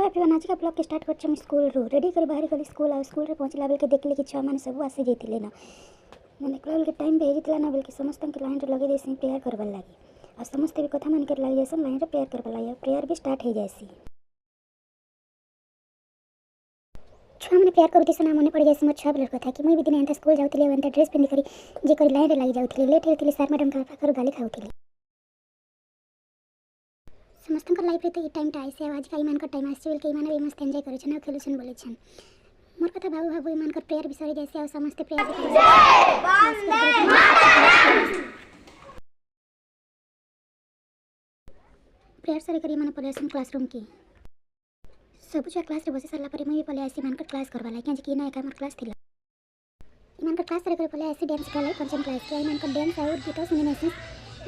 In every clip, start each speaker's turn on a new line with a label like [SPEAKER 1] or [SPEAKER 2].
[SPEAKER 1] Everyone आज का blog के स्टार्ट कर स्कूल रू रेडी कर बाहर गली स्कूल आ स्कूल रे पहुँचला बेल के देखले कि छुआ मैंने सब आसी जाइए ना मैं देखला बेल के टाइम पे हेजितला ना बेल के समस्त के लाइन रे लगे देसी प्रेयर करबार लगी और समस्त भी कथा मान कर लग जासन लाइन रे प्रेयर करबार लगी प्रेयर भी स्टार्ट हो जासी छुआ मैंने प्रेयर करती सुना मन पड़ जाए मोर छुआ बेल कथा कि मुई भी दिन एंता स्कूल जाउतली एंता ड्रेस पिंधि करी जे करी लाइन रे लगी जाउतली लेट हेतली सर मैडम का पाखर गाली खाउतली समस्त लाइफ रे तो ये टाइम आइसे आज का ईमान का टाइम आसे बेल के ईमान भी मस्त एंजॉय करे छन खेलुछन बोले छन मोर कथा भाबू भाबू ईमान का प्रेयर भी सरी जैसे और समस्त प्रेयर प्रेयर सरी करी मन पले क्लासरूम की सब छुआ क्लास रे बसे सरला पर मुई पले आसी ईमान का क्लास करबा लागी कि ना एक हमर क्लास थिला ईमान का क्लास सरी करे पले आसी डांस कला पंचम क्लास के ईमान का डांस और गीत सुनि नैसी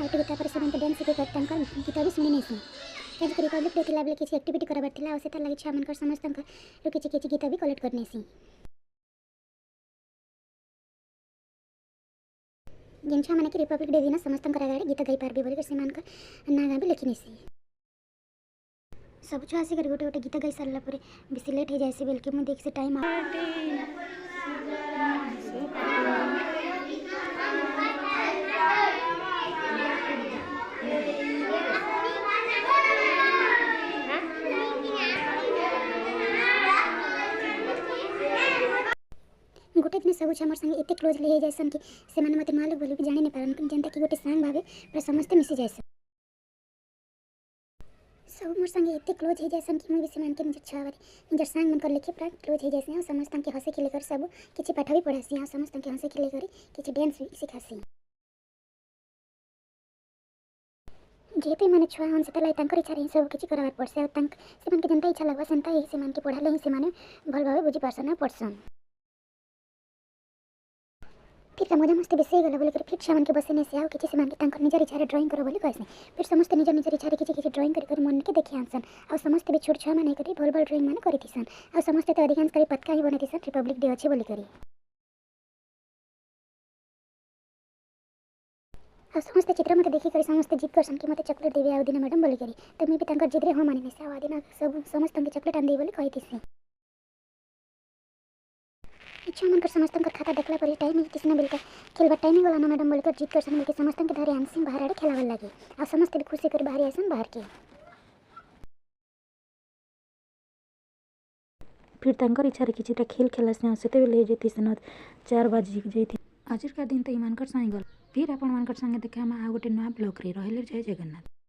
[SPEAKER 1] आउट गीत पर से डांस के करतन का गीत भी सुनि नैसी आज के रिपब्लिक डे थिला बेले किसी एक्टिविटी करबार थिला ओसे त लागि छा मन कर समस्त का रुके चिके गीत भी कलेक्ट करने सी जिन छा माने कि रिपब्लिक डे दिन समस्त का गाड़ी गीत गाई पारबे बोली से मान का ना भी लिखिनी सी सब छुआ आसी कर गोटे गोटे गीत गाई सारला पर बेसी लेट हो जाए बेल के मुझे देख से टाइम गोटे दिन सब छुआ मोर संगे एते क्लोज ले जाइसन कि से माने मते मालूम बोली भी जानि नै पारन जनता कि गोटे सांग भावे पर समस्त मिसी जाइसन सब मोर संगे एते क्लोज हो जाइसन कि मुई भी से मान के निजर छुआ बारी निजर सांग मन कर लिखे पूरा क्लोज हो जाइसन और समस्त के हंसे खेले कर सब किछि पाठ भी पढ़ासी और समस्त के हंसे खेले करी किछि डांस भी सिखासी जेते माने छुआ हन से तलाई तंकर इच्छा रही सब किछि करबार पड़से और तंक से मन के जनता इच्छा लगवा संता ही से मान के पढ़ाले ही से माने भल भावे बुझी पारसन पड़सन फिर का मजा मस्ती बेसे गला बोले फिर सामान के बसे ने से आओ किछि से मान के तंकर निजर इच्छा ड्राइंग करो बोले कहसने फिर समस्त निजर निजर इच्छा किछि ड्राइंग कर मन के देखि आनसन और समस्त भी छोट छुआ माने करी भल भल ड्राइंग माने करी थिसन और समस्त तो अधिकांश करी पतका ही बने थिसन रिपब्लिक डे अछि बोली करी और समस्त चित्र मते देखि करी समस्त जिद करसन कि मते चॉकलेट देबे आ दिन मैडम बोली करी तो मैं भी तंकर जिद रे हो माने ने से आ दिन सब समस्त के चॉकलेट आन दे बोली कहि थिसन इच्छा मन कर समस्त का खाता देखला पर टाइम ही किसने बिल का खेलबा टाइमिंग वाला ना मैडम बोलकर जीत कर मिल के समस्त के धरे आंसी बाहर आड़े खेलावल लागे और समस्त भी खुशी कर बाहर आसन बाहर के
[SPEAKER 2] फिर तंकर इच्छा रे किछिटा खेल खेलस सेते ले जेती सन 4 बजे जेती आज का दिन तो ईमान कर साई गल फिर अपन मान कर संगे देखा हम आ गोटे नया ब्लॉग रे रहले जय जगन्नाथ।